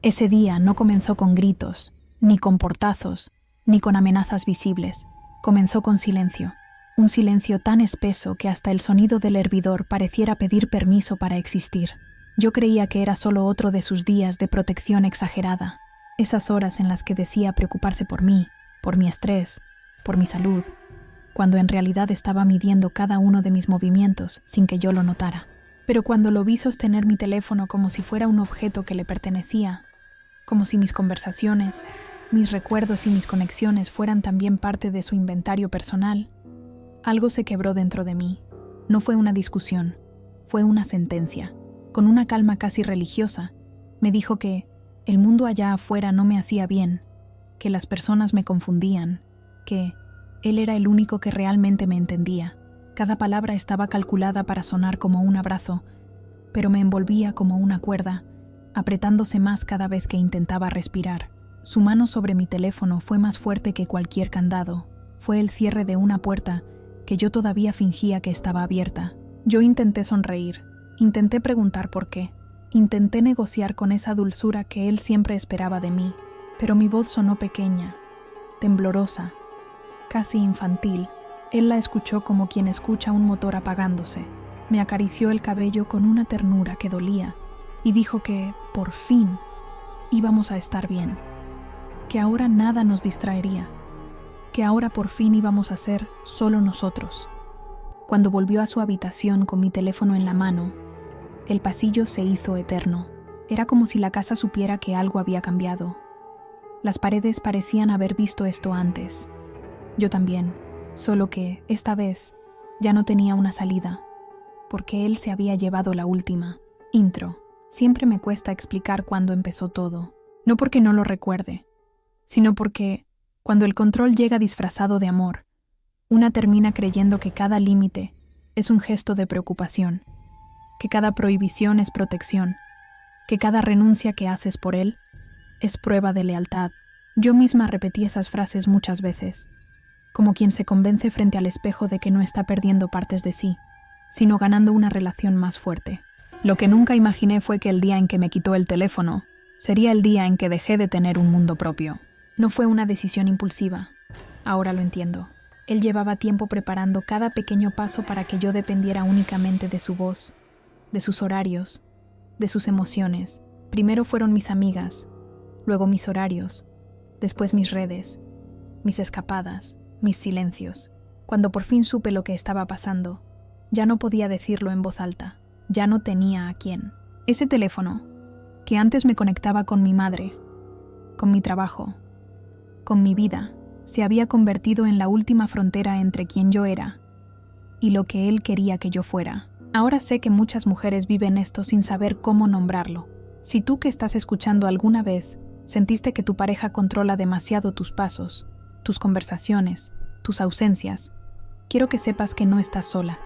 Ese día no comenzó con gritos, ni con portazos, ni con amenazas visibles. Comenzó con silencio. Un silencio tan espeso que hasta el sonido del hervidor pareciera pedir permiso para existir. Yo creía que era solo otro de sus días de protección exagerada. Esas horas en las que decía preocuparse por mí, por mi estrés, por mi salud, cuando en realidad estaba midiendo cada uno de mis movimientos sin que yo lo notara. Pero cuando lo vi sostener mi teléfono como si fuera un objeto que le pertenecía, como si mis conversaciones, mis recuerdos y mis conexiones fueran también parte de su inventario personal, algo se quebró dentro de mí. No fue una discusión, fue una sentencia. Con una calma casi religiosa, me dijo que el mundo allá afuera no me hacía bien, que las personas me confundían, que él era el único que realmente me entendía. Cada palabra estaba calculada para sonar como un abrazo, pero me envolvía como una cuerda, apretándose más cada vez que intentaba respirar. Su mano sobre mi teléfono fue más fuerte que cualquier candado. Fue el cierre de una puerta que yo todavía fingía que estaba abierta. Yo intenté sonreír, intenté preguntar por qué, intenté negociar con esa dulzura que él siempre esperaba de mí, pero mi voz sonó pequeña, temblorosa, casi infantil. Él la escuchó como quien escucha un motor apagándose. Me acarició el cabello con una ternura que dolía y dijo que, por fin, íbamos a estar bien, que ahora nada nos distraería, que ahora por fin íbamos a ser solo nosotros. Cuando volvió a su habitación con mi teléfono en la mano, el pasillo se hizo eterno. Era como si la casa supiera que algo había cambiado. Las paredes parecían haber visto esto antes. Yo también, solo que, esta vez, ya no tenía una salida, porque él se había llevado la última. Intro. Siempre me cuesta explicar cuándo empezó todo. No porque no lo recuerde, sino porque, cuando el control llega disfrazado de amor, una termina creyendo que cada límite es un gesto de preocupación, que cada prohibición es protección, que cada renuncia que haces por él es prueba de lealtad. Yo misma repetí esas frases muchas veces, como quien se convence frente al espejo de que no está perdiendo partes de sí, sino ganando una relación más fuerte. Lo que nunca imaginé fue que el día en que me quitó el teléfono sería el día en que dejé de tener un mundo propio. No fue una decisión impulsiva. Ahora lo entiendo. Él llevaba tiempo preparando cada pequeño paso para que yo dependiera únicamente de su voz, de sus horarios, de sus emociones. Primero fueron mis amigas, luego mis horarios, después mis redes, mis escapadas, mis silencios. Cuando por fin supe lo que estaba pasando, ya no podía decirlo en voz alta. Ya no tenía a quién. Ese teléfono, que antes me conectaba con mi madre, con mi trabajo, con mi vida, se había convertido en la última frontera entre quien yo era y lo que él quería que yo fuera. Ahora sé que muchas mujeres viven esto sin saber cómo nombrarlo. Si tú que estás escuchando alguna vez sentiste que tu pareja controla demasiado tus pasos, tus conversaciones, tus ausencias, quiero que sepas que no estás sola.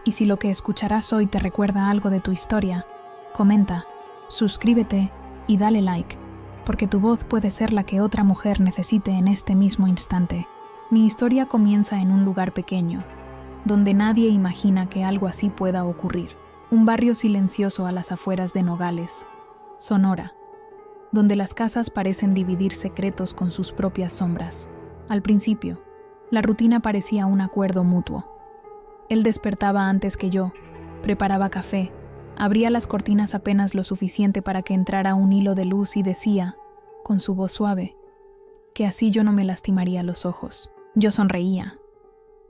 Y si lo que escucharás hoy te recuerda algo de tu historia, comenta, suscríbete y dale like, porque tu voz puede ser la que otra mujer necesite en este mismo instante. Mi historia comienza en un lugar pequeño, donde nadie imagina que algo así pueda ocurrir. Un barrio silencioso a las afueras de Nogales, Sonora, donde las casas parecen dividir secretos con sus propias sombras. Al principio, la rutina parecía un acuerdo mutuo. Él despertaba antes que yo, preparaba café, abría las cortinas apenas lo suficiente para que entrara un hilo de luz y decía, con su voz suave, que así yo no me lastimaría los ojos. Yo sonreía.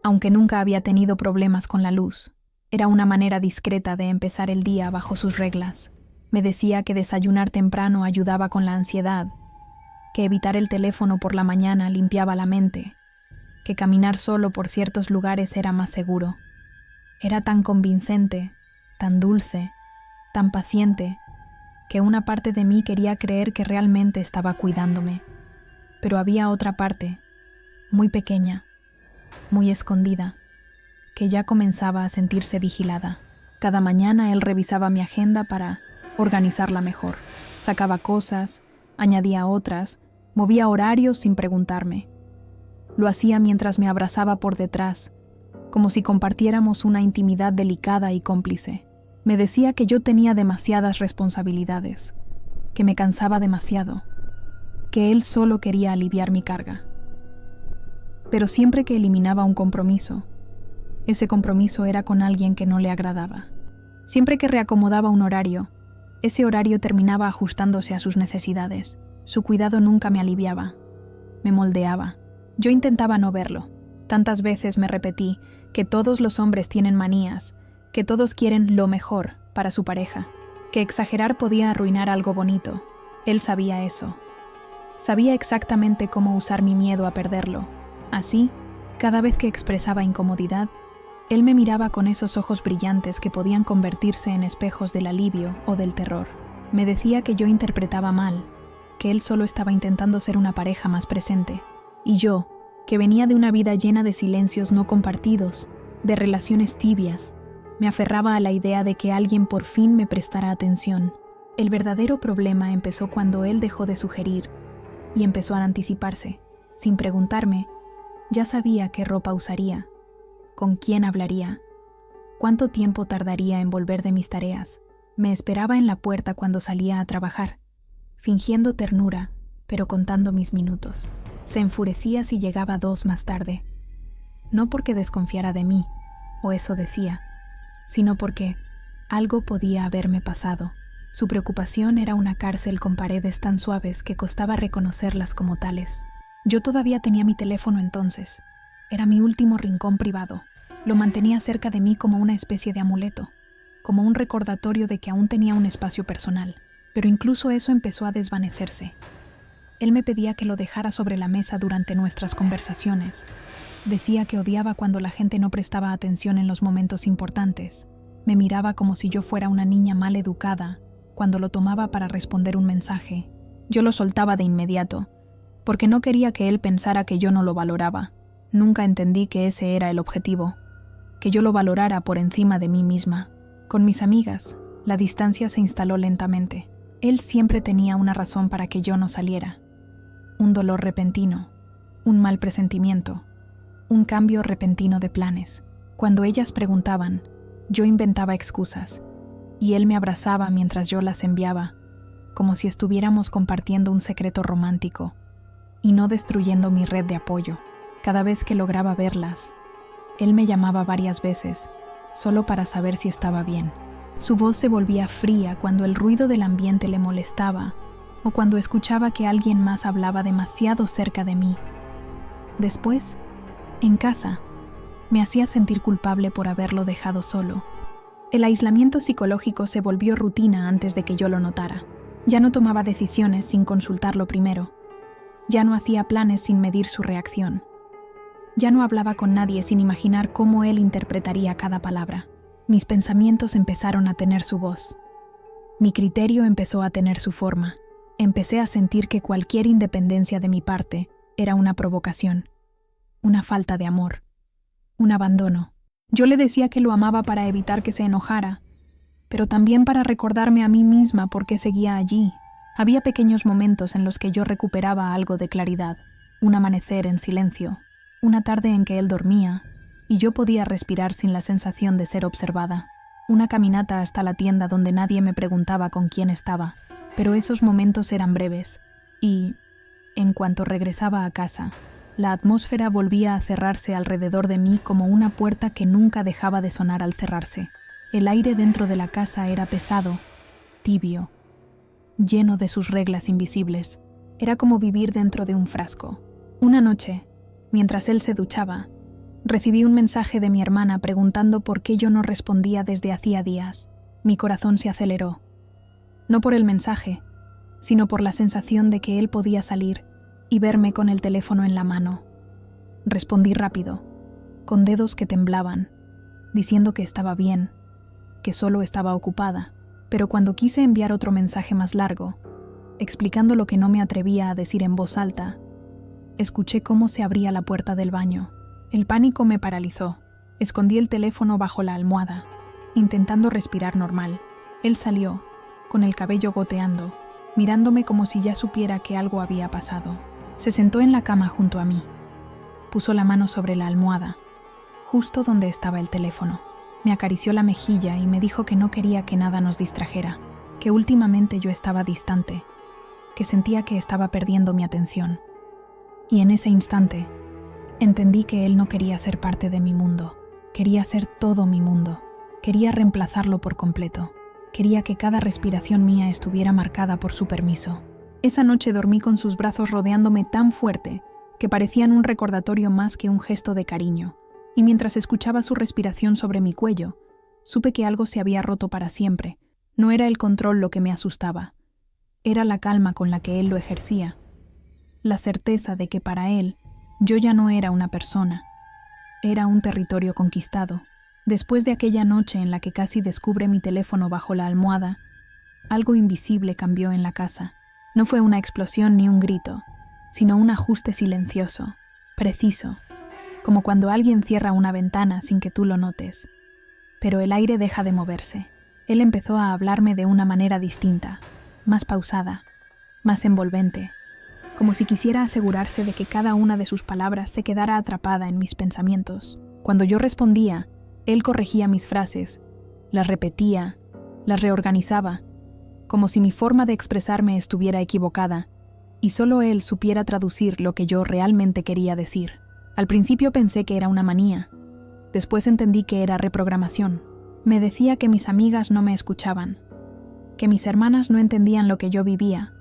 Aunque nunca había tenido problemas con la luz, era una manera discreta de empezar el día bajo sus reglas. Me decía que desayunar temprano ayudaba con la ansiedad, que evitar el teléfono por la mañana limpiaba la mente, que caminar solo por ciertos lugares era más seguro. Era tan convincente, tan dulce, tan paciente, que una parte de mí quería creer que realmente estaba cuidándome. Pero había otra parte, muy pequeña, muy escondida, que ya comenzaba a sentirse vigilada. Cada mañana él revisaba mi agenda para organizarla mejor. Sacaba cosas, añadía otras, movía horarios sin preguntarme. Lo hacía mientras me abrazaba por detrás, como si compartiéramos una intimidad delicada y cómplice. Me decía que yo tenía demasiadas responsabilidades, que me cansaba demasiado, que él solo quería aliviar mi carga. Pero siempre que eliminaba un compromiso, ese compromiso era con alguien que no le agradaba. Siempre que reacomodaba un horario, ese horario terminaba ajustándose a sus necesidades. Su cuidado nunca me aliviaba, me moldeaba. Yo intentaba no verlo. Tantas veces me repetí que todos los hombres tienen manías, que todos quieren lo mejor para su pareja, que exagerar podía arruinar algo bonito. Él sabía eso. Sabía exactamente cómo usar mi miedo a perderlo. Así, cada vez que expresaba incomodidad, él me miraba con esos ojos brillantes que podían convertirse en espejos del alivio o del terror. Me decía que yo interpretaba mal, que él solo estaba intentando ser una pareja más presente. Y yo, que venía de una vida llena de silencios no compartidos, de relaciones tibias, me aferraba a la idea de que alguien por fin me prestara atención. El verdadero problema empezó cuando él dejó de sugerir y empezó a anticiparse. Sin preguntarme, ya sabía qué ropa usaría, con quién hablaría, cuánto tiempo tardaría en volver de mis tareas. Me esperaba en la puerta cuando salía a trabajar, fingiendo ternura, pero contando mis minutos. Se enfurecía si llegaba 2 más tarde, no porque desconfiara de mí, o eso decía, sino porque algo podía haberme pasado. Su preocupación era una cárcel con paredes tan suaves que costaba reconocerlas como tales. Yo todavía tenía mi teléfono entonces. Era mi último rincón privado. Lo mantenía cerca de mí como una especie de amuleto, como un recordatorio de que aún tenía un espacio personal. Pero incluso eso empezó a desvanecerse. Él me pedía que lo dejara sobre la mesa durante nuestras conversaciones. Decía que odiaba cuando la gente no prestaba atención en los momentos importantes. Me miraba como si yo fuera una niña mal educada cuando lo tomaba para responder un mensaje. Yo lo soltaba de inmediato, porque no quería que él pensara que yo no lo valoraba. Nunca entendí que ese era el objetivo, que yo lo valorara por encima de mí misma. Con mis amigas, la distancia se instaló lentamente. Él siempre tenía una razón para que yo no saliera. Un dolor repentino, un mal presentimiento, un cambio repentino de planes. Cuando ellas preguntaban, yo inventaba excusas, y él me abrazaba mientras yo las enviaba, como si estuviéramos compartiendo un secreto romántico, y no destruyendo mi red de apoyo. Cada vez que lograba verlas, él me llamaba varias veces, solo para saber si estaba bien. Su voz se volvía fría cuando el ruido del ambiente le molestaba, o cuando escuchaba que alguien más hablaba demasiado cerca de mí. Después, en casa, me hacía sentir culpable por haberlo dejado solo. El aislamiento psicológico se volvió rutina antes de que yo lo notara. Ya no tomaba decisiones sin consultarlo primero. Ya no hacía planes sin medir su reacción. Ya no hablaba con nadie sin imaginar cómo él interpretaría cada palabra. Mis pensamientos empezaron a tener su voz. Mi criterio empezó a tener su forma. Empecé a sentir que cualquier independencia de mi parte era una provocación, una falta de amor, un abandono. Yo le decía que lo amaba para evitar que se enojara, pero también para recordarme a mí misma por qué seguía allí. Había pequeños momentos en los que yo recuperaba algo de claridad, un amanecer en silencio, una tarde en que él dormía y yo podía respirar sin la sensación de ser observada, una caminata hasta la tienda donde nadie me preguntaba con quién estaba. Pero esos momentos eran breves, y, en cuanto regresaba a casa, la atmósfera volvía a cerrarse alrededor de mí como una puerta que nunca dejaba de sonar al cerrarse. El aire dentro de la casa era pesado, tibio, lleno de sus reglas invisibles. Era como vivir dentro de un frasco. Una noche, mientras él se duchaba, recibí un mensaje de mi hermana preguntando por qué yo no respondía desde hacía días. Mi corazón se aceleró. No por el mensaje, sino por la sensación de que él podía salir y verme con el teléfono en la mano. Respondí rápido, con dedos que temblaban, diciendo que estaba bien, que solo estaba ocupada. Pero cuando quise enviar otro mensaje más largo, explicando lo que no me atrevía a decir en voz alta, escuché cómo se abría la puerta del baño. El pánico me paralizó. Escondí el teléfono bajo la almohada, intentando respirar normal. Él salió, con el cabello goteando, mirándome como si ya supiera que algo había pasado. Se sentó en la cama junto a mí. Puso la mano sobre la almohada, justo donde estaba el teléfono. Me acarició la mejilla y me dijo que no quería que nada nos distrajera. que últimamente yo estaba distante, que sentía que estaba perdiendo mi atención. Y en ese instante, entendí que él no quería ser parte de mi mundo, quería ser todo mi mundo, quería reemplazarlo por completo, quería que cada respiración mía estuviera marcada por su permiso. Esa noche dormí con sus brazos rodeándome tan fuerte que parecían un recordatorio más que un gesto de cariño, y mientras escuchaba su respiración sobre mi cuello, supe que algo se había roto para siempre. No era el control lo que me asustaba, era la calma con la que él lo ejercía, la certeza de que para él yo ya no era una persona, era un territorio conquistado. Después de aquella noche en la que casi descubre mi teléfono bajo la almohada, algo invisible cambió en la casa. No fue una explosión ni un grito, sino un ajuste silencioso, preciso, como cuando alguien cierra una ventana sin que tú lo notes. Pero el aire deja de moverse. Él empezó a hablarme de una manera distinta, más pausada, más envolvente, como si quisiera asegurarse de que cada una de sus palabras se quedara atrapada en mis pensamientos. Cuando yo respondía, él corregía mis frases, las repetía, las reorganizaba, como si mi forma de expresarme estuviera equivocada, y solo él supiera traducir lo que yo realmente quería decir. Al principio pensé que era una manía, después entendí que era reprogramación. Me decía que mis amigas no me escuchaban, que mis hermanas no entendían lo que yo vivía,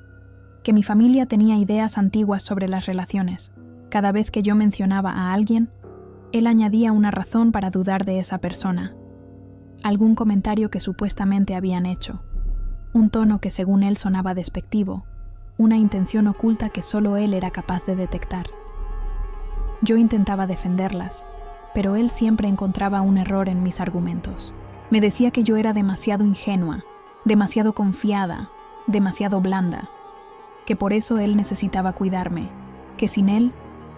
que mi familia tenía ideas antiguas sobre las relaciones. Cada vez que yo mencionaba a alguien, él añadía una razón para dudar de esa persona, algún comentario que supuestamente habían hecho, un tono que según él sonaba despectivo, una intención oculta que solo él era capaz de detectar. Yo intentaba defenderlas, pero él siempre encontraba un error en mis argumentos. Me decía que yo era demasiado ingenua, demasiado confiada, demasiado blanda, que por eso él necesitaba cuidarme, que sin él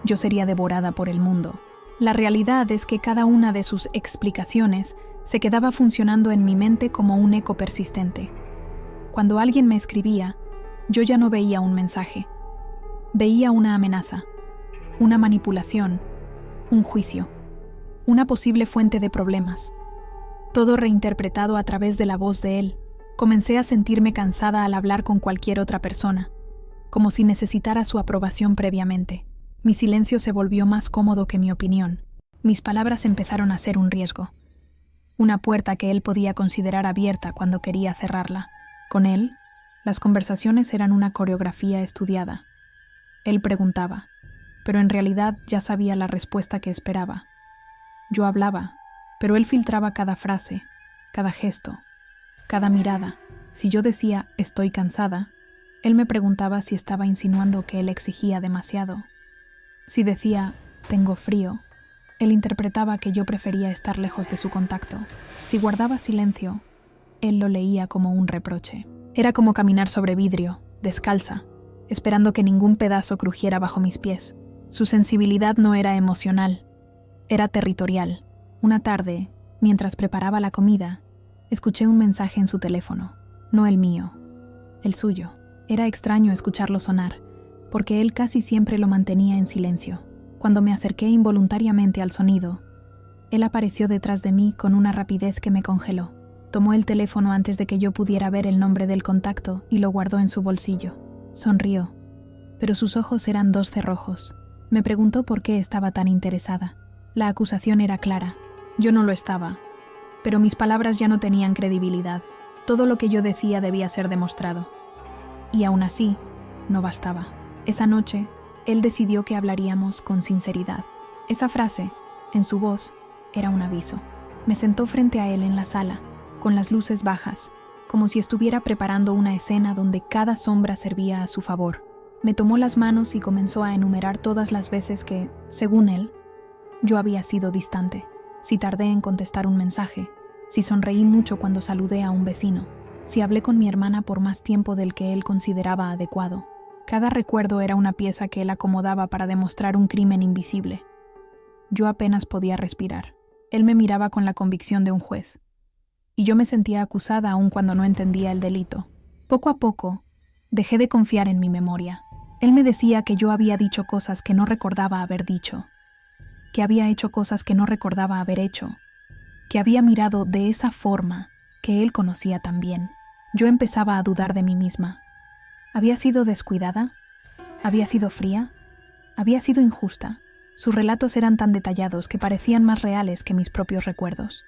yo sería devorada por el mundo. La realidad es que cada una de sus explicaciones se quedaba funcionando en mi mente como un eco persistente. Cuando alguien me escribía, yo ya no veía un mensaje. Veía una amenaza, una manipulación, un juicio, una posible fuente de problemas. Todo reinterpretado a través de la voz de él. Comencé a sentirme cansada al hablar con cualquier otra persona, como si necesitara su aprobación previamente. Mi silencio se volvió más cómodo que mi opinión. Mis palabras empezaron a ser un riesgo, una puerta que él podía considerar abierta cuando quería cerrarla. Con él, las conversaciones eran una coreografía estudiada. Él preguntaba, pero en realidad ya sabía la respuesta que esperaba. Yo hablaba, pero él filtraba cada frase, cada gesto, cada mirada. Si yo decía «estoy cansada», él me preguntaba si estaba insinuando que él exigía demasiado. Si decía «tengo frío», él interpretaba que yo prefería estar lejos de su contacto. Si guardaba silencio, él lo leía como un reproche. Era como caminar sobre vidrio, descalza, esperando que ningún pedazo crujiera bajo mis pies. Su sensibilidad no era emocional, era territorial. Una tarde, mientras preparaba la comida, escuché un mensaje en su teléfono, no el mío, el suyo. Era extraño escucharlo sonar, porque él casi siempre lo mantenía en silencio. Cuando me acerqué involuntariamente al sonido, él apareció detrás de mí con una rapidez que me congeló. Tomó el teléfono antes de que yo pudiera ver el nombre del contacto y lo guardó en su bolsillo. Sonrió, pero sus ojos eran dos cerrojos. Me preguntó por qué estaba tan interesada. La acusación era clara. Yo no lo estaba, pero mis palabras ya no tenían credibilidad. Todo lo que yo decía debía ser demostrado. Y aún así, no bastaba. Esa noche, él decidió que hablaríamos con sinceridad. Esa frase, en su voz, era un aviso. Me sentó frente a él en la sala, con las luces bajas, como si estuviera preparando una escena donde cada sombra servía a su favor. Me tomó las manos y comenzó a enumerar todas las veces que, según él, yo había sido distante. Si tardé en contestar un mensaje, si sonreí mucho cuando saludé a un vecino, si hablé con mi hermana por más tiempo del que él consideraba adecuado. Cada recuerdo era una pieza que él acomodaba para demostrar un crimen invisible. Yo apenas podía respirar. Él me miraba con la convicción de un juez, y yo me sentía acusada aun cuando no entendía el delito. Poco a poco, dejé de confiar en mi memoria. Él me decía que yo había dicho cosas que no recordaba haber dicho, que había hecho cosas que no recordaba haber hecho, que había mirado de esa forma que él conocía tan bien. Yo empezaba a dudar de mí misma. ¿Había sido descuidada? ¿Había sido fría? ¿Había sido injusta? Sus relatos eran tan detallados que parecían más reales que mis propios recuerdos.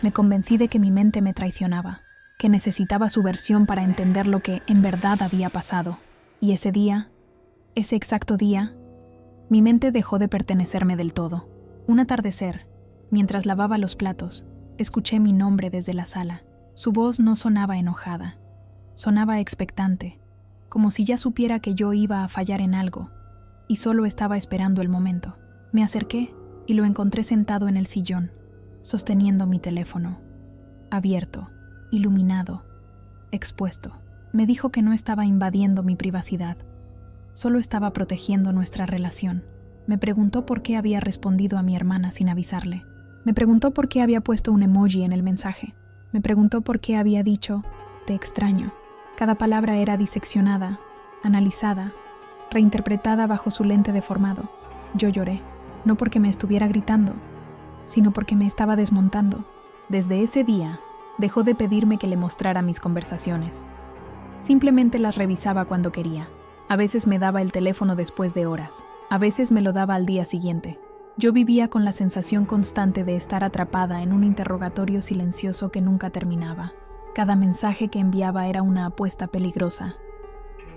Me convencí de que mi mente me traicionaba, que necesitaba su versión para entender lo que en verdad había pasado. Y ese día, ese exacto día, mi mente dejó de pertenecerme del todo. Un atardecer, mientras lavaba los platos, escuché mi nombre desde la sala. Su voz no sonaba enojada, sonaba expectante, como si ya supiera que yo iba a fallar en algo, y solo estaba esperando el momento. Me acerqué y lo encontré sentado en el sillón, sosteniendo mi teléfono, abierto, iluminado, expuesto. Me dijo que no estaba invadiendo mi privacidad, solo estaba protegiendo nuestra relación. Me preguntó por qué había respondido a mi hermana sin avisarle. Me preguntó por qué había puesto un emoji en el mensaje. Me preguntó por qué había dicho, te extraño. Cada palabra era diseccionada, analizada, reinterpretada bajo su lente deformado. Yo lloré, no porque me estuviera gritando, sino porque me estaba desmontando. Desde ese día, dejó de pedirme que le mostrara mis conversaciones. Simplemente las revisaba cuando quería. A veces me daba el teléfono después de horas, a veces me lo daba al día siguiente. Yo vivía con la sensación constante de estar atrapada en un interrogatorio silencioso que nunca terminaba. Cada mensaje que enviaba era una apuesta peligrosa.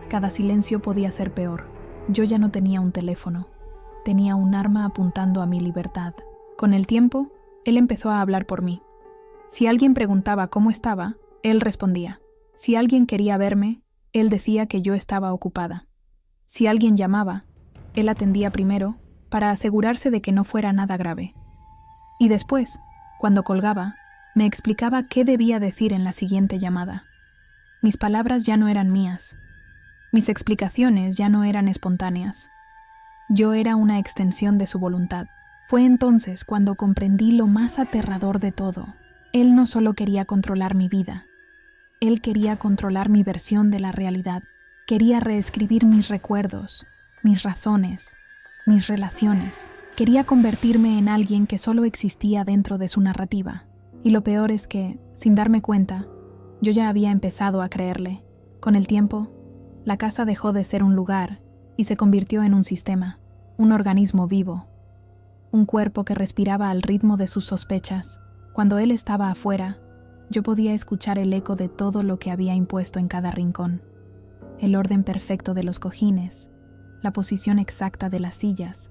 Cada silencio podía ser peor. Yo ya no tenía un teléfono. Tenía un arma apuntando a mi libertad. Con el tiempo, él empezó a hablar por mí. Si alguien preguntaba cómo estaba, él respondía. Si alguien quería verme, él decía que yo estaba ocupada. Si alguien llamaba, él atendía primero para asegurarse de que no fuera nada grave. Y después, cuando colgaba, me explicaba qué debía decir en la siguiente llamada. Mis palabras ya no eran mías. Mis explicaciones ya no eran espontáneas. Yo era una extensión de su voluntad. Fue entonces cuando comprendí lo más aterrador de todo. Él no solo quería controlar mi vida. Él quería controlar mi versión de la realidad. Quería reescribir mis recuerdos, mis razones, mis relaciones. Quería convertirme en alguien que solo existía dentro de su narrativa. Y lo peor es que, sin darme cuenta, yo ya había empezado a creerle. Con el tiempo, la casa dejó de ser un lugar y se convirtió en un sistema, un organismo vivo, un cuerpo que respiraba al ritmo de sus sospechas. Cuando él estaba afuera, yo podía escuchar el eco de todo lo que había impuesto en cada rincón. El orden perfecto de los cojines, la posición exacta de las sillas,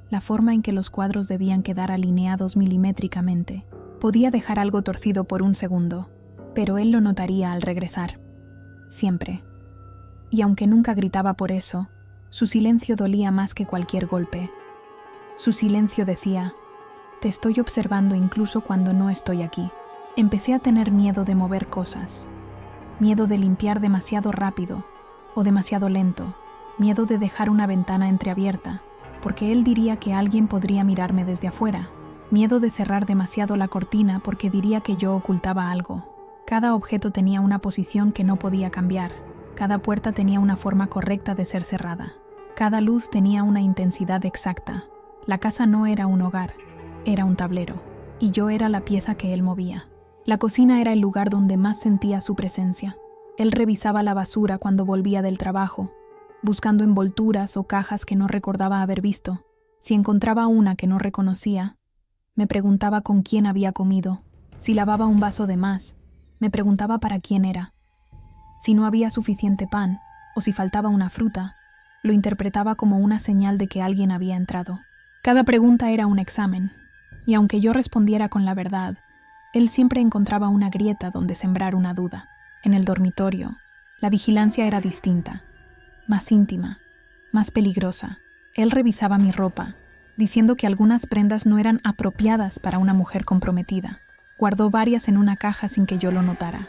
la forma en que los cuadros debían quedar alineados milimétricamente. Podía dejar algo torcido por un segundo, pero él lo notaría al regresar. Siempre. Y aunque nunca gritaba por eso, su silencio dolía más que cualquier golpe. Su silencio decía, te estoy observando incluso cuando no estoy aquí. Empecé a tener miedo de mover cosas, miedo de limpiar demasiado rápido o demasiado lento, miedo de dejar una ventana entreabierta, porque él diría que alguien podría mirarme desde afuera, miedo de cerrar demasiado la cortina porque diría que yo ocultaba algo. Cada objeto tenía una posición que no podía cambiar, cada puerta tenía una forma correcta de ser cerrada, cada luz tenía una intensidad exacta. La casa no era un hogar, era un tablero, y yo era la pieza que él movía. La cocina era el lugar donde más sentía su presencia. Él revisaba la basura cuando volvía del trabajo, buscando envolturas o cajas que no recordaba haber visto. Si encontraba una que no reconocía, me preguntaba con quién había comido. Si lavaba un vaso de más, me preguntaba para quién era. Si no había suficiente pan, o si faltaba una fruta, lo interpretaba como una señal de que alguien había entrado. Cada pregunta era un examen, y aunque yo respondiera con la verdad, él siempre encontraba una grieta donde sembrar una duda. En el dormitorio, la vigilancia era distinta, más íntima, más peligrosa. Él revisaba mi ropa, diciendo que algunas prendas no eran apropiadas para una mujer comprometida. Guardó varias en una caja sin que yo lo notara.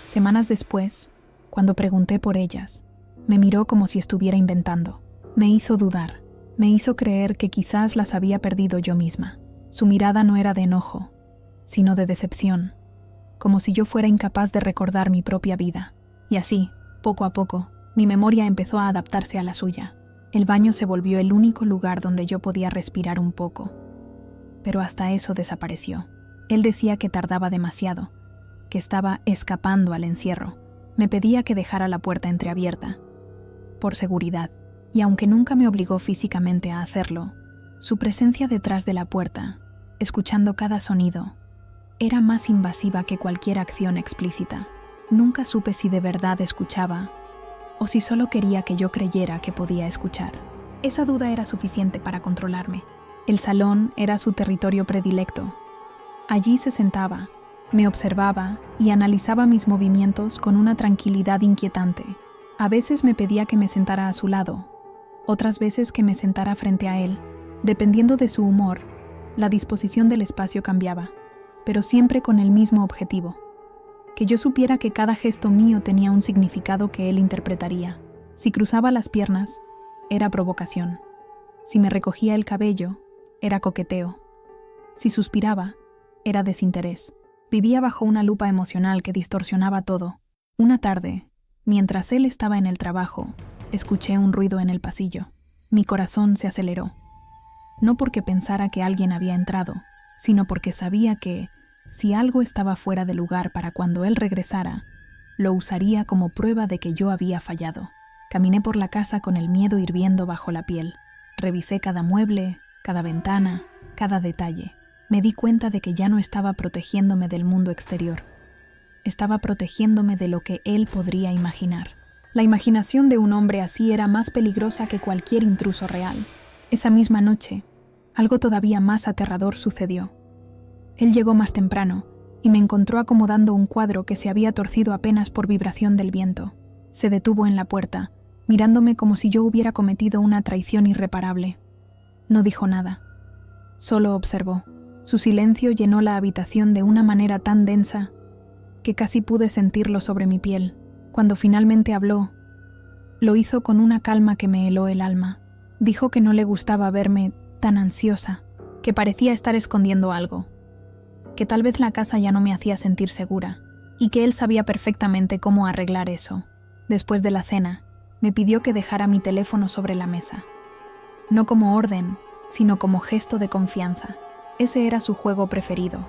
Semanas después, cuando pregunté por ellas, me miró como si estuviera inventando. Me hizo dudar, me hizo creer que quizás las había perdido yo misma. Su mirada no era de enojo, sino de decepción, como si yo fuera incapaz de recordar mi propia vida. Y así, poco a poco, mi memoria empezó a adaptarse a la suya. El baño se volvió el único lugar donde yo podía respirar un poco. Pero hasta eso desapareció. Él decía que tardaba demasiado, que estaba escapando al encierro. Me pedía que dejara la puerta entreabierta, por seguridad, y aunque nunca me obligó físicamente a hacerlo, su presencia detrás de la puerta, escuchando cada sonido, era más invasiva que cualquier acción explícita. Nunca supe si de verdad escuchaba o si solo quería que yo creyera que podía escuchar. Esa duda era suficiente para controlarme. El salón era su territorio predilecto. Allí se sentaba, me observaba y analizaba mis movimientos con una tranquilidad inquietante. A veces me pedía que me sentara a su lado, otras veces que me sentara frente a él. Dependiendo de su humor, la disposición del espacio cambiaba, pero siempre con el mismo objetivo: que yo supiera que cada gesto mío tenía un significado que él interpretaría. Si cruzaba las piernas, era provocación. Si me recogía el cabello, era coqueteo. Si suspiraba, era desinterés. Vivía bajo una lupa emocional que distorsionaba todo. Una tarde, mientras él estaba en el trabajo, escuché un ruido en el pasillo. Mi corazón se aceleró. No porque pensara que alguien había entrado, sino porque sabía que, si algo estaba fuera de lugar para cuando él regresara, lo usaría como prueba de que yo había fallado. Caminé por la casa con el miedo hirviendo bajo la piel. Revisé cada mueble, cada ventana, cada detalle. Me di cuenta de que ya no estaba protegiéndome del mundo exterior. Estaba protegiéndome de lo que él podría imaginar. La imaginación de un hombre así era más peligrosa que cualquier intruso real. Esa misma noche, algo todavía más aterrador sucedió. Él llegó más temprano y me encontró acomodando un cuadro que se había torcido apenas por vibración del viento. Se detuvo en la puerta, mirándome como si yo hubiera cometido una traición irreparable. No dijo nada, solo observó. Su silencio llenó la habitación de una manera tan densa que casi pude sentirlo sobre mi piel. Cuando finalmente habló, lo hizo con una calma que me heló el alma. Dijo que no le gustaba verme tan ansiosa, que parecía estar escondiendo algo, que tal vez la casa ya no me hacía sentir segura, y que él sabía perfectamente cómo arreglar eso. Después de la cena, me pidió que dejara mi teléfono sobre la mesa. No como orden, sino como gesto de confianza. Ese era su juego preferido,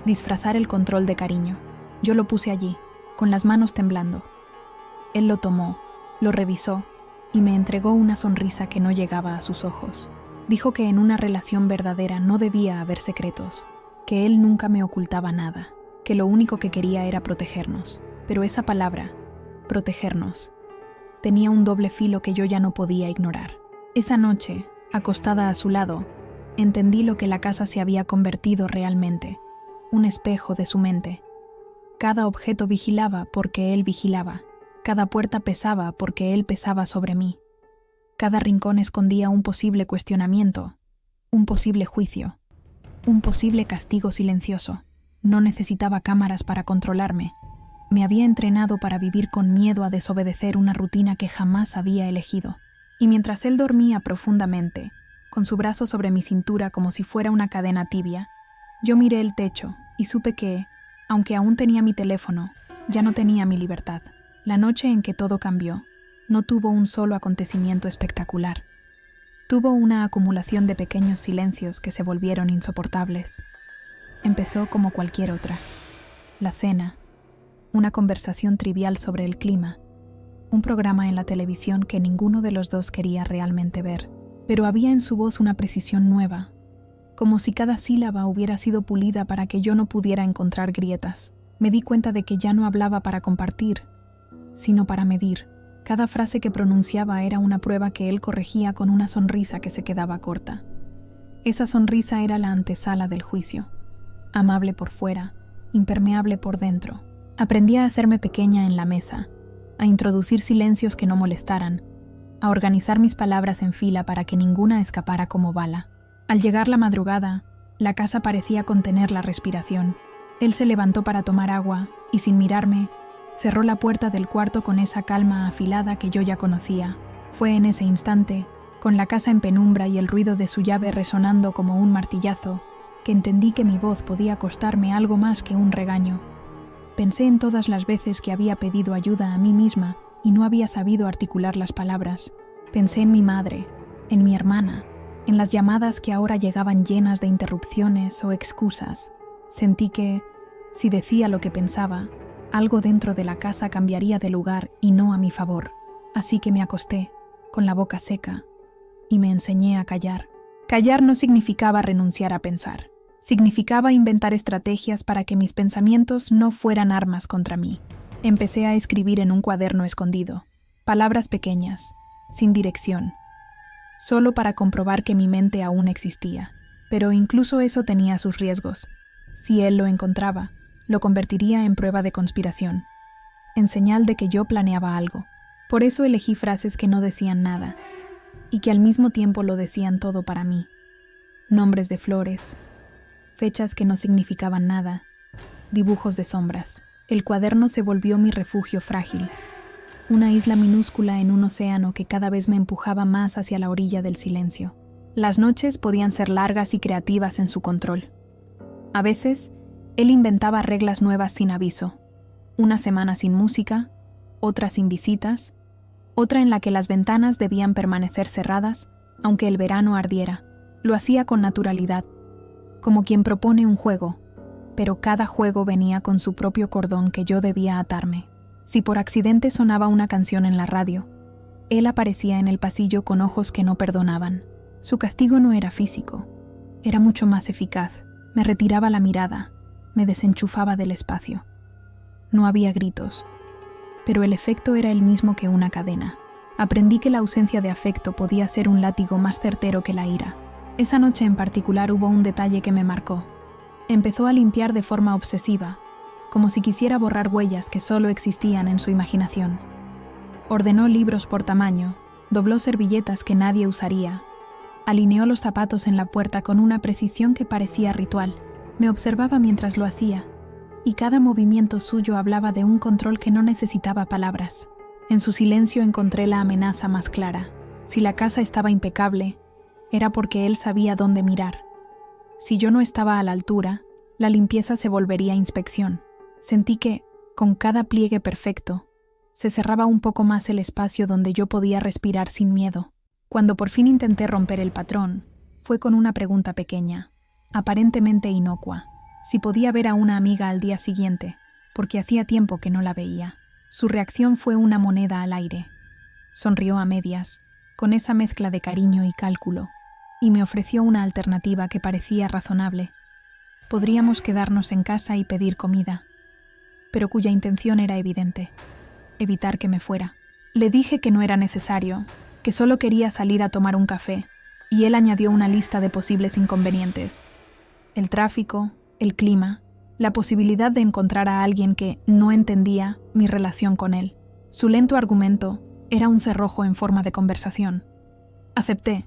disfrazar el control de cariño. Yo lo puse allí, con las manos temblando. Él lo tomó, lo revisó, y me entregó una sonrisa que no llegaba a sus ojos. Dijo que en una relación verdadera no debía haber secretos, que él nunca me ocultaba nada, que lo único que quería era protegernos. Pero esa palabra, protegernos, tenía un doble filo que yo ya no podía ignorar. Esa noche, acostada a su lado, entendí lo que la casa se había convertido realmente, un espejo de su mente. Cada objeto vigilaba porque él vigilaba, cada puerta pesaba porque él pesaba sobre mí. Cada rincón escondía un posible cuestionamiento, un posible juicio, un posible castigo silencioso. No necesitaba cámaras para controlarme. Me había entrenado para vivir con miedo a desobedecer una rutina que jamás había elegido. Y mientras él dormía profundamente, con su brazo sobre mi cintura como si fuera una cadena tibia, yo miré el techo y supe que, aunque aún tenía mi teléfono, ya no tenía mi libertad. La noche en que todo cambió, no tuvo un solo acontecimiento espectacular. Tuvo una acumulación de pequeños silencios que se volvieron insoportables. Empezó como cualquier otra. La cena, una conversación trivial sobre el clima, un programa en la televisión que ninguno de los dos quería realmente ver. Pero había en su voz una precisión nueva, como si cada sílaba hubiera sido pulida para que yo no pudiera encontrar grietas. Me di cuenta de que ya no hablaba para compartir, sino para medir. Cada frase que pronunciaba era una prueba que él corregía con una sonrisa que se quedaba corta. Esa sonrisa era la antesala del juicio, amable por fuera, impermeable por dentro. Aprendí a hacerme pequeña en la mesa, a introducir silencios que no molestaran, a organizar mis palabras en fila para que ninguna escapara como bala. Al llegar la madrugada, la casa parecía contener la respiración. Él se levantó para tomar agua y, sin mirarme, cerró la puerta del cuarto con esa calma afilada que yo ya conocía. Fue en ese instante, con la casa en penumbra y el ruido de su llave resonando como un martillazo, que entendí que mi voz podía costarme algo más que un regaño. Pensé en todas las veces que había pedido ayuda a mí misma y no había sabido articular las palabras. Pensé en mi madre, en mi hermana, en las llamadas que ahora llegaban llenas de interrupciones o excusas. Sentí que, Si decía lo que pensaba, algo dentro de la casa cambiaría de lugar y no a mi favor. Así que me acosté, con la boca seca, y me enseñé a callar. Callar no significaba renunciar a pensar. Significaba inventar estrategias para que mis pensamientos no fueran armas contra mí. Empecé a escribir en un cuaderno escondido, palabras pequeñas, sin dirección, solo para comprobar que mi mente aún existía. Pero incluso eso tenía sus riesgos. Si él lo encontraba, lo convertiría en prueba de conspiración, en señal de que yo planeaba algo. Por eso elegí frases que no decían nada, y que al mismo tiempo lo decían todo para mí. Nombres de flores, fechas que no significaban nada, dibujos de sombras. El cuaderno se volvió mi refugio frágil, una isla minúscula en un océano que cada vez me empujaba más hacia la orilla del silencio. Las noches podían ser largas y creativas en su control. A veces, él inventaba reglas nuevas sin aviso. Una semana sin música, otra sin visitas, otra en la que las ventanas debían permanecer cerradas, aunque el verano ardiera. Lo hacía con naturalidad, como quien propone un juego, pero cada juego venía con su propio cordón que yo debía atarme. Si por accidente sonaba una canción en la radio, él aparecía en el pasillo con ojos que no perdonaban. Su castigo no era físico, era mucho más eficaz. Me retiraba la mirada, me desenchufaba del espacio. No había gritos, pero el efecto era el mismo que una cadena. Aprendí que la ausencia de afecto podía ser un látigo más certero que la ira. Esa noche en particular hubo un detalle que me marcó. Empezó a limpiar de forma obsesiva, como si quisiera borrar huellas que solo existían en su imaginación. Ordenó libros por tamaño, dobló servilletas que nadie usaría, alineó los zapatos en la puerta con una precisión que parecía ritual. Me observaba mientras lo hacía, y cada movimiento suyo hablaba de un control que no necesitaba palabras. En su silencio encontré la amenaza más clara. Si la casa estaba impecable, era porque él sabía dónde mirar. Si yo no estaba a la altura, la limpieza se volvería inspección. Sentí que, con cada pliegue perfecto, se cerraba un poco más el espacio donde yo podía respirar sin miedo. Cuando por fin intenté romper el patrón, fue con una pregunta pequeña, aparentemente inocua, si podía ver a una amiga al día siguiente, porque hacía tiempo que no la veía. Su reacción fue una moneda al aire. Sonrió a medias, con esa mezcla de cariño y cálculo, y me ofreció una alternativa que parecía razonable. Podríamos quedarnos en casa y pedir comida, pero cuya intención era evidente: evitar que me fuera. Le dije que no era necesario, que solo quería salir a tomar un café, y él añadió una lista de posibles inconvenientes: el tráfico, el clima, la posibilidad de encontrar a alguien que no entendía mi relación con él. Su lento argumento era un cerrojo en forma de conversación. Acepté,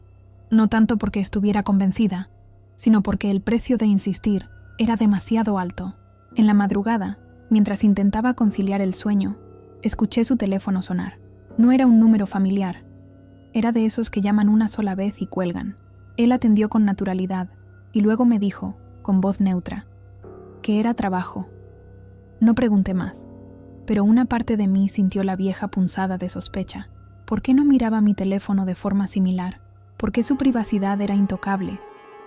no tanto porque estuviera convencida, sino porque el precio de insistir era demasiado alto. En la madrugada, mientras intentaba conciliar el sueño, escuché su teléfono sonar. No era un número familiar. Era de esos que llaman una sola vez y cuelgan. Él atendió con naturalidad y luego me dijo, con voz neutra, que era trabajo. No pregunté más, pero una parte de mí sintió la vieja punzada de sospecha. ¿Por qué no miraba mi teléfono de forma similar? ¿Por qué su privacidad era intocable,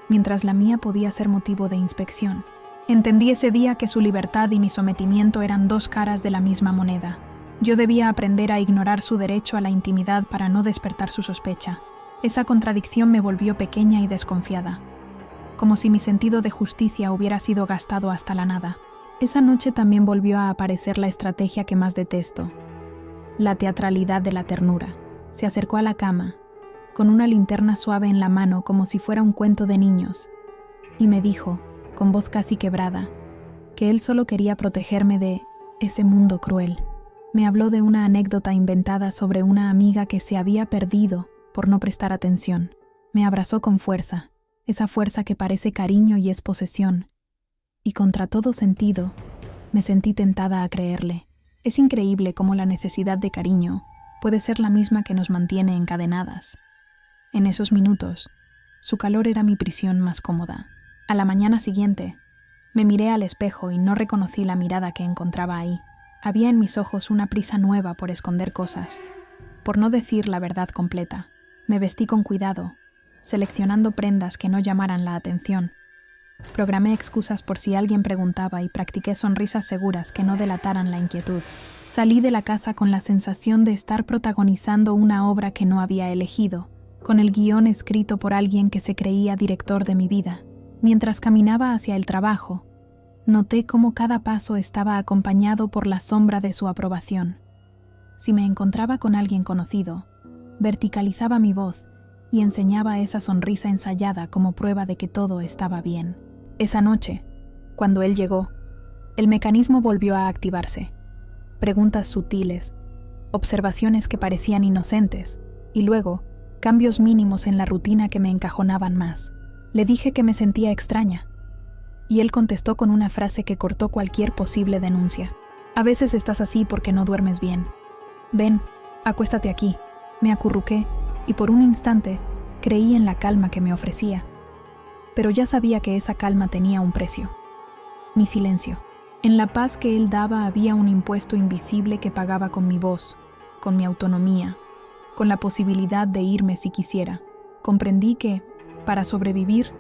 mientras la mía podía ser motivo de inspección? Entendí ese día que su libertad y mi sometimiento eran dos caras de la misma moneda. Yo debía aprender a ignorar su derecho a la intimidad para no despertar su sospecha. Esa contradicción me volvió pequeña y desconfiada, como si mi sentido de justicia hubiera sido gastado hasta la nada. Esa noche también volvió a aparecer la estrategia que más detesto, la teatralidad de la ternura. Se acercó a la cama, con una linterna suave en la mano como si fuera un cuento de niños, y me dijo, con voz casi quebrada, que él solo quería protegerme de ese mundo cruel. Me habló de una anécdota inventada sobre una amiga que se había perdido por no prestar atención. Me abrazó con fuerza, esa fuerza que parece cariño y es posesión, y contra todo sentido, me sentí tentada a creerle. Es increíble cómo la necesidad de cariño puede ser la misma que nos mantiene encadenadas. En esos minutos, su calor era mi prisión más cómoda. A la mañana siguiente, me miré al espejo y no reconocí la mirada que encontraba ahí. Había en mis ojos una prisa nueva por esconder cosas, por no decir la verdad completa. Me vestí con cuidado, seleccionando prendas que no llamaran la atención, Programé excusas por si alguien preguntaba y practiqué sonrisas seguras que no delataran la inquietud. Salí de la casa con la sensación de estar protagonizando una obra que no había elegido, con el guión escrito por alguien que se creía director de mi vida. Mientras caminaba hacia el trabajo, noté cómo cada paso estaba acompañado por la sombra de su aprobación. Si me encontraba con alguien conocido, verticalizaba mi voz y enseñaba esa sonrisa ensayada como prueba de que todo estaba bien. Esa noche, cuando él llegó, el mecanismo volvió a activarse. Preguntas sutiles, observaciones que parecían inocentes, y luego, cambios mínimos en la rutina que me encajonaban más. Le dije que me sentía extraña, y él contestó con una frase que cortó cualquier posible denuncia. A veces estás así porque no duermes bien. Ven, acuéstate aquí. Me acurruqué, y por un instante creí en la calma que me ofrecía. Pero ya sabía que esa calma tenía un precio. Mi silencio. En la paz que él daba había un impuesto invisible que pagaba con mi voz, con mi autonomía, con la posibilidad de irme si quisiera. Comprendí que, para sobrevivir,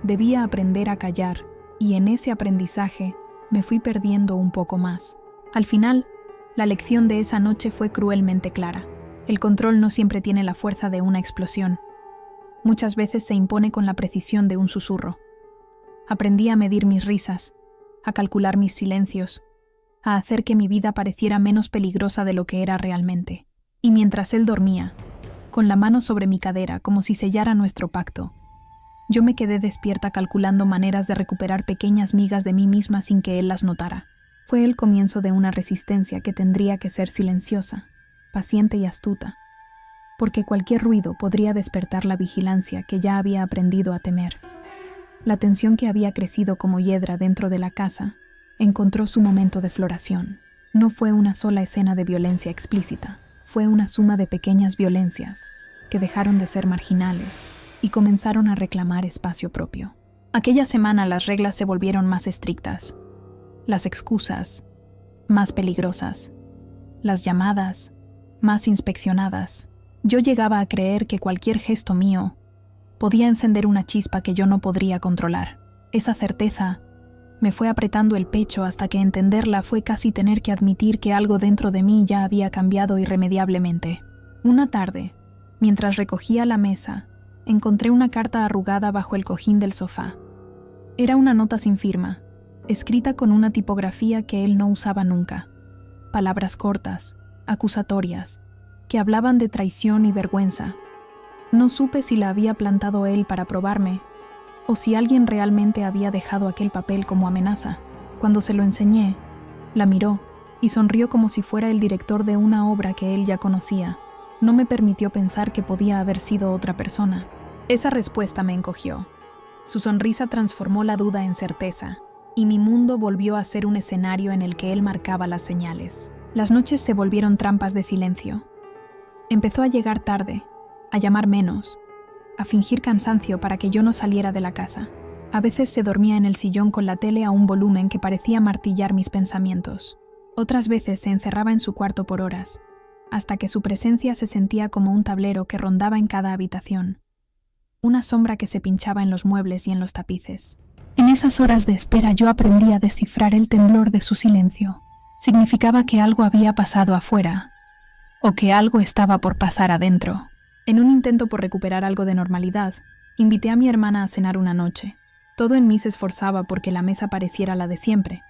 debía aprender a callar, y en ese aprendizaje me fui perdiendo un poco más. Al final, la lección de esa noche fue cruelmente clara. El control no siempre tiene la fuerza de una explosión. Muchas veces se impone con la precisión de un susurro. Aprendí a medir mis risas, a calcular mis silencios, a hacer que mi vida pareciera menos peligrosa de lo que era realmente. Y mientras él dormía, con la mano sobre mi cadera como si sellara nuestro pacto, yo me quedé despierta calculando maneras de recuperar pequeñas migas de mí misma sin que él las notara. Fue el comienzo de una resistencia que tendría que ser silenciosa, paciente y astuta, porque cualquier ruido podría despertar la vigilancia que ya había aprendido a temer. La tensión que había crecido como hiedra dentro de la casa encontró su momento de floración. No fue una sola escena de violencia explícita, fue una suma de pequeñas violencias que dejaron de ser marginales y comenzaron a reclamar espacio propio. Aquella semana las reglas se volvieron más estrictas, las excusas más peligrosas, las llamadas más inspeccionadas. Yo llegaba a creer que cualquier gesto mío podía encender una chispa que yo no podría controlar. Esa certeza me fue apretando el pecho hasta que entenderla fue casi tener que admitir que algo dentro de mí ya había cambiado irremediablemente. Una tarde, mientras recogía la mesa, encontré una carta arrugada bajo el cojín del sofá. Era una nota sin firma, escrita con una tipografía que él no usaba nunca. Palabras cortas, acusatorias, que hablaban de traición y vergüenza. No supe si la había plantado él para probarme, o si alguien realmente había dejado aquel papel como amenaza. Cuando se lo enseñé, la miró y sonrió como si fuera el director de una obra que él ya conocía. No me permitió pensar que podía haber sido otra persona. Esa respuesta me encogió. Su sonrisa transformó la duda en certeza, y mi mundo volvió a ser un escenario en el que él marcaba las señales. Las noches se volvieron trampas de silencio. Empezó a llegar tarde, a llamar menos, a fingir cansancio para que yo no saliera de la casa. A veces se dormía en el sillón con la tele a un volumen que parecía martillar mis pensamientos. Otras veces se encerraba en su cuarto por horas, hasta que su presencia se sentía como un tablero que rondaba en cada habitación. Una sombra que se pinchaba en los muebles y en los tapices. En esas horas de espera yo aprendí a descifrar el temblor de su silencio. Significaba que algo había pasado afuera, o que algo estaba por pasar adentro. En un intento por recuperar algo de normalidad, invité a mi hermana a cenar una noche. Todo en mí se esforzaba porque la mesa pareciera la de siempre.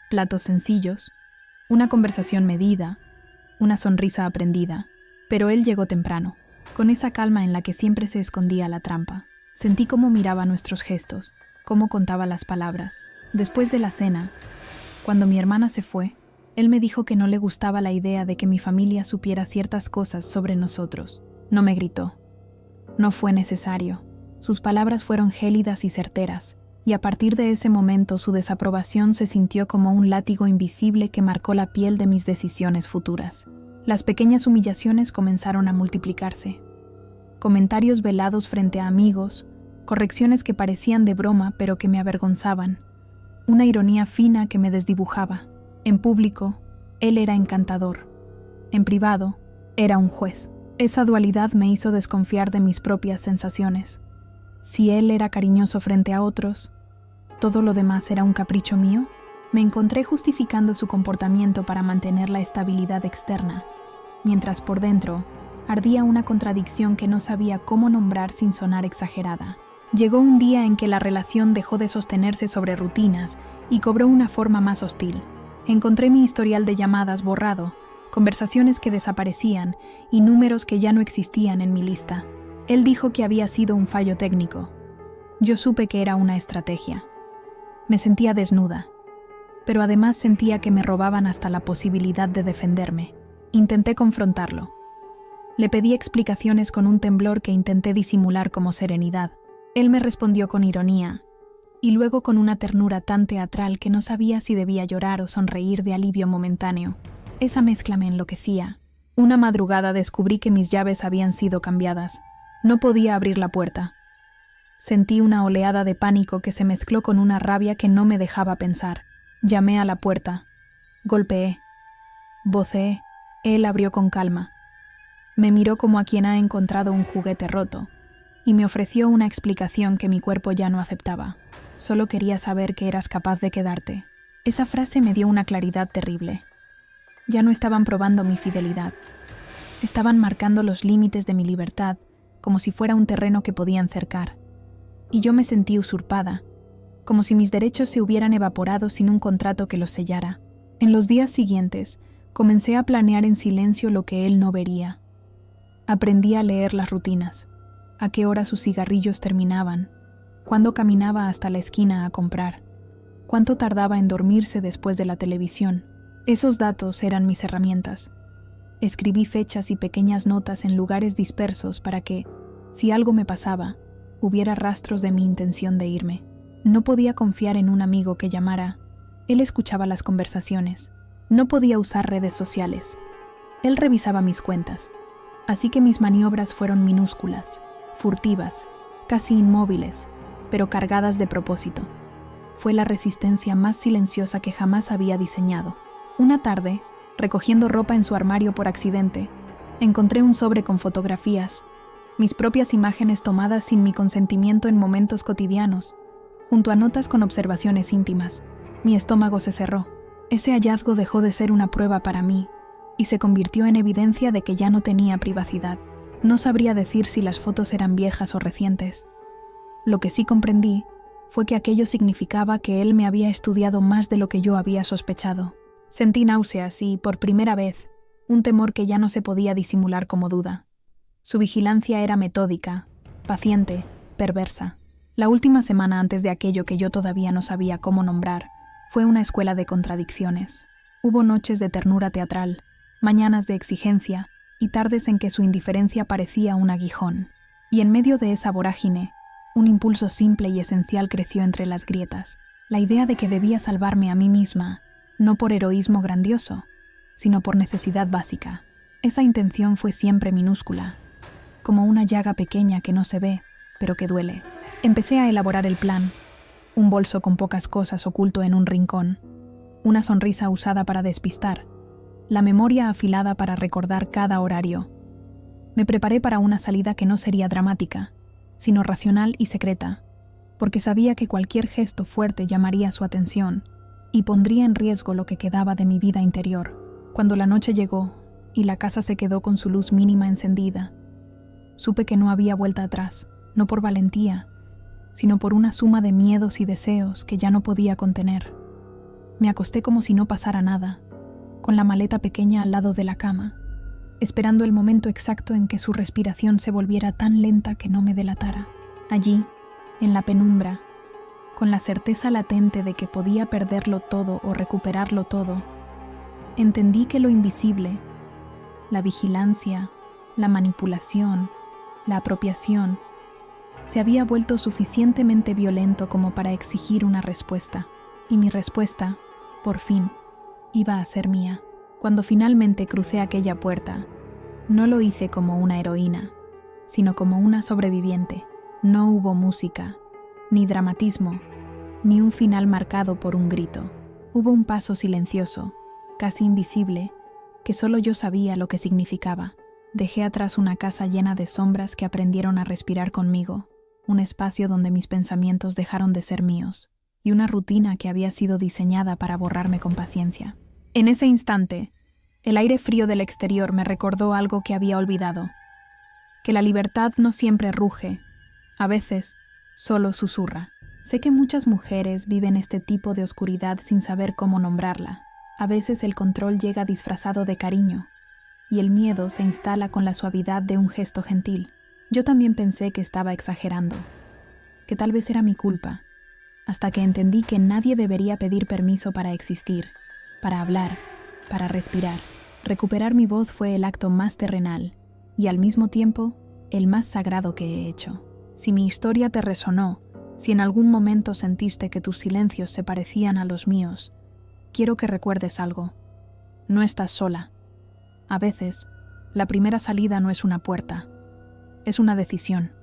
Platos sencillos, una conversación medida, una sonrisa aprendida. Pero él llegó temprano, con esa calma en la que siempre se escondía la trampa. Sentí cómo miraba nuestros gestos, cómo contaba las palabras. Después de la cena, cuando mi hermana se fue, él me dijo que no le gustaba la idea de que mi familia supiera ciertas cosas sobre nosotros. No me gritó. No fue necesario. Sus palabras fueron gélidas y certeras, y a partir de ese momento su desaprobación se sintió como un látigo invisible que marcó la piel de mis decisiones futuras. Las pequeñas humillaciones comenzaron a multiplicarse. Comentarios velados frente a amigos, correcciones que parecían de broma pero que me avergonzaban, una ironía fina que me desdibujaba. En público, él era encantador. En privado, era un juez. Esa dualidad me hizo desconfiar de mis propias sensaciones. Si él era cariñoso frente a otros, ¿Todo lo demás era un capricho mío? Me encontré justificando su comportamiento para mantener la estabilidad externa, mientras por dentro ardía una contradicción que no sabía cómo nombrar sin sonar exagerada. Llegó un día en que la relación dejó de sostenerse sobre rutinas y cobró una forma más hostil. Encontré mi historial de llamadas borrado, conversaciones que desaparecían y números que ya no existían en mi lista. Él dijo que había sido un fallo técnico. Yo supe que era una estrategia. Me sentía desnuda, pero además sentía que me robaban hasta la posibilidad de defenderme. Intenté confrontarlo. Le pedí explicaciones con un temblor que intenté disimular como serenidad. Él me respondió con ironía, y luego con una ternura tan teatral que no sabía si debía llorar o sonreír de alivio momentáneo. Esa mezcla me enloquecía. Una madrugada descubrí que mis llaves habían sido cambiadas. No podía abrir la puerta. Sentí una oleada de pánico que se mezcló con una rabia que no me dejaba pensar. Llamé a la puerta. Golpeé. Voceé. Él abrió con calma. Me miró como a quien ha encontrado un juguete roto, y me ofreció una explicación que mi cuerpo ya no aceptaba. Solo quería saber que eras capaz de quedarte. Esa frase me dio una claridad terrible. Ya no estaban probando mi fidelidad. Estaban marcando los límites de mi libertad, como si fuera un terreno que podían cercar. Y yo me sentí usurpada, como si mis derechos se hubieran evaporado sin un contrato que los sellara. En los días siguientes, comencé a planear en silencio lo que él no vería. Aprendí a leer las rutinas, a qué hora sus cigarrillos terminaban, cuándo caminaba hasta la esquina a comprar, cuánto tardaba en dormirse después de la televisión. Esos datos eran mis herramientas. Escribí fechas y pequeñas notas en lugares dispersos para que, si algo me pasaba, hubiera rastros de mi intención de irme. No podía confiar en un amigo que llamara. Él escuchaba las conversaciones. No podía usar redes sociales. Él revisaba mis cuentas. Así que mis maniobras fueron minúsculas, furtivas, casi inmóviles, pero cargadas de propósito. Fue la resistencia más silenciosa que jamás había diseñado. Una tarde, recogiendo ropa en su armario por accidente, encontré un sobre con fotografías, mis propias imágenes tomadas sin mi consentimiento en momentos cotidianos, junto a notas con observaciones íntimas. Mi estómago se cerró. Ese hallazgo dejó de ser una prueba para mí y se convirtió en evidencia de que ya no tenía privacidad. No sabría decir si las fotos eran viejas o recientes. Lo que sí comprendí fue que aquello significaba que él me había estudiado más de lo que yo había sospechado. Sentí náuseas y, por primera vez, un temor que ya no se podía disimular como duda. Su vigilancia era metódica, paciente, perversa. La última semana antes de aquello que yo todavía no sabía cómo nombrar, fue una escuela de contradicciones. Hubo noches de ternura teatral, mañanas de exigencia y tardes en que su indiferencia parecía un aguijón. Y en medio de esa vorágine, un impulso simple y esencial creció entre las grietas, la idea de que debía salvarme a mí misma, no por heroísmo grandioso, sino por necesidad básica. Esa intención fue siempre minúscula, como una llaga pequeña que no se ve, pero que duele. Empecé a elaborar el plan, un bolso con pocas cosas oculto en un rincón, una sonrisa usada para despistar, la memoria afilada para recordar cada horario. Me preparé para una salida que no sería dramática, sino racional y secreta, porque sabía que cualquier gesto fuerte llamaría su atención y pondría en riesgo lo que quedaba de mi vida interior. Cuando la noche llegó y la casa se quedó con su luz mínima encendida, supe que no había vuelta atrás, no por valentía, sino por una suma de miedos y deseos que ya no podía contener. Me acosté como si no pasara nada, con la maleta pequeña al lado de la cama, esperando el momento exacto en que su respiración se volviera tan lenta que no me delatara. Allí, en la penumbra, con la certeza latente de que podía perderlo todo o recuperarlo todo, entendí que lo invisible, la vigilancia, la manipulación, la apropiación, se había vuelto suficientemente violento como para exigir una respuesta, y mi respuesta, por fin, iba a ser mía. Cuando finalmente crucé aquella puerta, no lo hice como una heroína, sino como una sobreviviente. No hubo música, ni dramatismo, ni un final marcado por un grito. Hubo un paso silencioso, casi invisible, que solo yo sabía lo que significaba. Dejé atrás una casa llena de sombras que aprendieron a respirar conmigo, un espacio donde mis pensamientos dejaron de ser míos, y una rutina que había sido diseñada para borrarme con paciencia. En ese instante, el aire frío del exterior me recordó algo que había olvidado, que la libertad no siempre ruge, a veces solo susurra. Sé que muchas mujeres viven este tipo de oscuridad sin saber cómo nombrarla. A veces el control llega disfrazado de cariño, y el miedo se instala con la suavidad de un gesto gentil. Yo también pensé que estaba exagerando, que tal vez era mi culpa, hasta que entendí que nadie debería pedir permiso para existir, para hablar, para respirar. Recuperar mi voz fue el acto más terrenal, y al mismo tiempo, el más sagrado que he hecho. Si mi historia te resonó, si en algún momento sentiste que tus silencios se parecían a los míos, quiero que recuerdes algo. No estás sola. A veces, la primera salida no es una puerta, es una decisión.